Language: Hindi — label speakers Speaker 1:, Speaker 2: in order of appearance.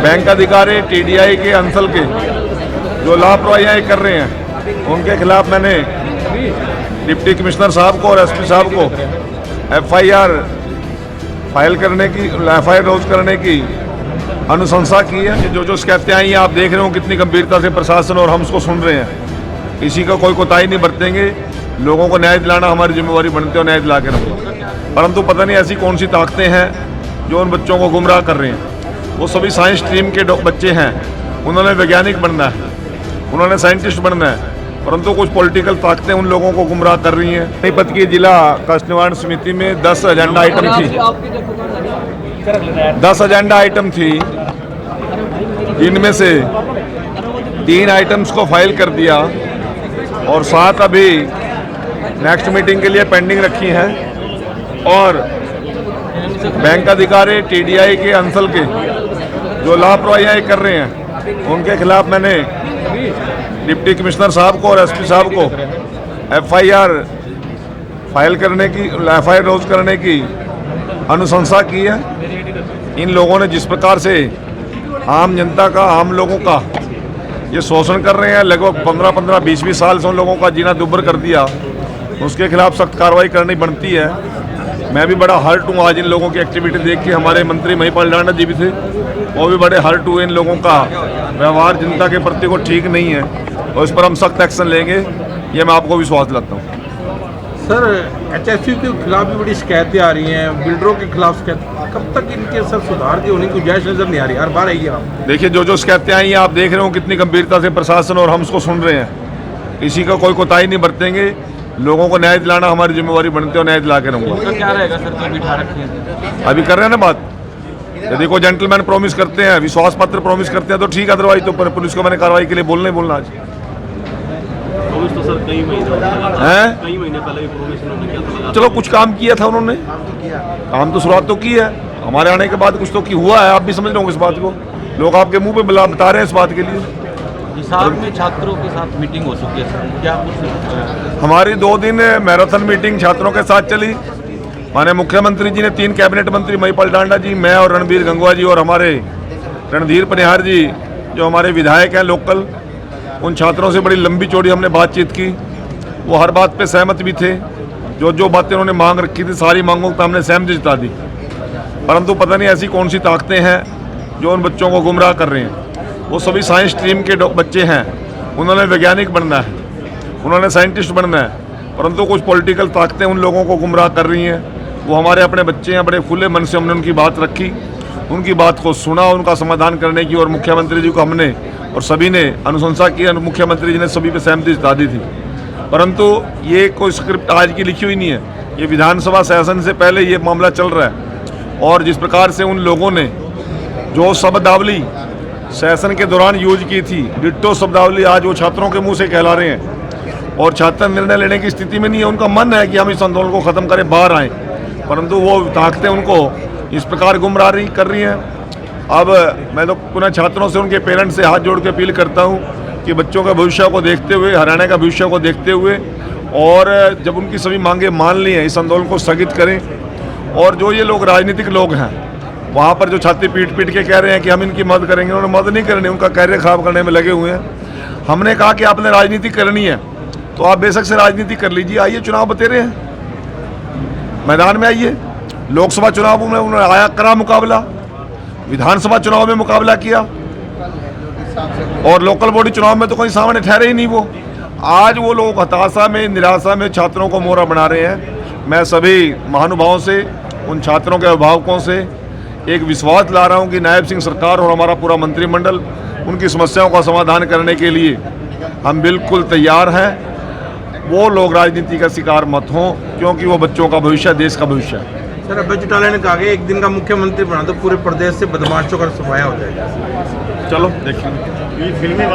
Speaker 1: बैंक अधिकारी टीडीआई के अंचल के जो लापरवाहियाँ कर रहे हैं उनके खिलाफ मैंने डिप्टी कमिश्नर साहब को और एसपी साहब को एफआईआर फाइल करने की एफआईआर रोज करने की अनुशंसा की है। जो शिकायतें आई हैं आप देख रहे हो कितनी गंभीरता से प्रशासन और हम उसको सुन रहे हैं। किसी का कोई कोताही नहीं बरतेंगे। लोगों को न्याय दिलाना हमारी जिम्मेवारी बनती है और न्याय दिला के रखेंगे। परंतु पता नहीं ऐसी कौन सी ताकतें हैं जो उन बच्चों को गुमराह कर रही हैं। वो सभी साइंस स्ट्रीम के बच्चे हैं, उन्होंने वैज्ञानिक बनना है, उन्होंने साइंटिस्ट बनना है, परंतु कुछ पॉलिटिकल ताकतें उन लोगों को गुमराह कर रही हैं। सोनीपत की जिला कष्ट निवारण समिति में 10 एजेंडा आइटम थी। 10 एजेंडा आइटम थी, जिनमें से 3 आइटम्स को फाइल कर दिया और 7 अभी नेक्स्ट मीटिंग के लिए पेंडिंग रखी हैं। और बैंक अधिकारी टीडीआई के अंचल के जो लापरवाहियाँ कर रहे हैं उनके खिलाफ मैंने डिप्टी कमिश्नर साहब को और एसपी साहब को एफआईआर फाइल करने की एफआईआर रोज करने की अनुशंसा की है। इन लोगों ने जिस प्रकार से आम जनता का, आम लोगों का ये शोषण कर रहे हैं, लगभग 15-15, 20-20 साल से उन लोगों का जीना दुभर कर दिया, उसके खिलाफ सख्त कार्रवाई करनी बनती है। मैं भी बड़ा हर्ट हूँ आज इन लोगों की एक्टिविटी देख के। हमारे मंत्री महिपाल डांडा जी भी थे, वो भी बड़े हर्ट हुए। इन लोगों का व्यवहार जनता के प्रति को ठीक नहीं है और इस पर हम सख्त एक्शन लेंगे, ये मैं आपको विश्वास दिलाता हूँ।
Speaker 2: सर, एचएसयू के खिलाफ भी बड़ी शिकायतें आ रही हैं, बिल्डरों के खिलाफ शिकायत, कब तक इनके सर सुधार की होने की गुंजाइश नजर नहीं आ रही? हर बार आई है। आप
Speaker 1: देखिए, जो शिकायतें आई हैं आप देख रहे हो कितनी गंभीरता से प्रशासन और हम उसको सुन रहे हैं। किसी का कोई कोताही नहीं बरतेंगे। लोगों को न्याय दिलाना हमारी जिम्मेवारी बनती है और न्याय दिला के रहूँगा।
Speaker 3: क्या रहेगा सर, जो बिठा रखे हैं
Speaker 1: अभी कर रहे हैं ना बात। यदि कोई जेंटलमैन प्रॉमिस करते हैं, विश्वास पत्र प्रॉमिस करते हैं तो ठीक है, अदरवाइज तो पुलिस को मैंने कार्रवाई के लिए बोलना आज।
Speaker 3: तो सर कई महीने पहले प्रॉमिस किया।
Speaker 1: चलो, कुछ काम किया था उन्होंने, काम तो शुरुआत तो की है। हमारे आने के बाद कुछ तो हुआ है, आप भी समझ रहे होंगे इस बात को। लोग आपके मुंह पे बता रहे हैं इस बात के लिए।
Speaker 3: हिसाब में छात्रों के साथ मीटिंग हो चुकी है, क्या कुछ?
Speaker 1: हमारी 2 दिन मैराथन मीटिंग छात्रों के साथ चली। माननीय मुख्यमंत्री जी ने 3 कैबिनेट मंत्री महिपाल डांडा जी, मैं और रणबीर गंगवा जी और हमारे रणधीर पनिहार जी जो हमारे विधायक हैं लोकल, उन छात्रों से बड़ी लंबी चौड़ी हमने बातचीत की। वो हर बात पे सहमत भी थे। जो बातें उन्होंने मांग रखी थी, सारी मांगों पर हमने सहमति जता दी। परंतु पता नहीं ऐसी कौन सी ताकतें हैं जो उन बच्चों को गुमराह कर रहे हैं। वो सभी साइंस स्ट्रीम के बच्चे हैं, उन्होंने वैज्ञानिक बनना है, उन्होंने साइंटिस्ट बनना है, परंतु कुछ पॉलिटिकल ताकतें उन लोगों को गुमराह कर रही हैं। वो हमारे अपने बच्चे हैं, बड़े खुले मन से हमने उनकी बात रखी, उनकी बात को सुना, उनका समाधान करने की और मुख्यमंत्री जी को हमने और सभी ने अनुशंसा की। मुख्यमंत्री जी ने सभी पे सहमति जता दी थी। परंतु ये कोई स्क्रिप्ट आज की लिखी हुई नहीं है, ये विधानसभा सेशन से पहले ये मामला चल रहा है। और जिस प्रकार से उन लोगों ने जो शब्दावली सेशन के दौरान यूज की थी, डिट्टो शब्दावली आज वो छात्रों के मुंह से कहला रहे हैं और छात्र निर्णय लेने की स्थिति में नहीं है। उनका मन है कि हम इस आंदोलन को ख़त्म करें, बाहर आएँ, परंतु वो ताकतें उनको इस प्रकार गुमराह कर रही हैं। अब मैं तो पुनः छात्रों से, उनके पेरेंट्स से हाथ जोड़ के अपील करता हूँ कि बच्चों के भविष्य को देखते हुए, हरियाणा का भविष्य को देखते हुए, और जब उनकी सभी मांगे मान ली हैं, इस आंदोलन को स्थगित करें। और जो ये लोग राजनीतिक लोग हैं वहाँ पर जो छाती पीट के कह रहे हैं कि हम इनकी मदद करेंगे, उन्होंने मदद नहीं करनी, उनका कैरियर खराब करने में लगे हुए हैं। हमने कहा कि आपने राजनीति करनी है तो आप बेशक से राजनीति कर लीजिए, आइए चुनाव बतेरे हैं, मैदान में आइए। लोकसभा चुनाव में उन्होंने आया, करा मुकाबला, विधानसभा चुनाव में मुकाबला किया, और लोकल बॉडी चुनाव में तो कोई सामने ठहरे ही नहीं। वो आज वो लोग हताशा में, निराशा में छात्रों को मोहरा बना रहे हैं। मैं सभी महानुभावों से, उन छात्रों के अभिभावकों से एक विश्वास ला रहा हूं कि नायब सिंह सरकार और हमारा पूरा मंत्रिमंडल उनकी समस्याओं का समाधान करने के लिए हम बिल्कुल तैयार हैं। वो लोग राजनीति का शिकार मत हों, क्योंकि वो बच्चों का भविष्य, देश का भविष्य है।
Speaker 2: सर, अभय चौटाला ने कहा कि एक दिन का मुख्यमंत्री बना तो पूरे प्रदेश से बदमाशों का सफाया हो जाएगा।
Speaker 1: चलो देखेंगे।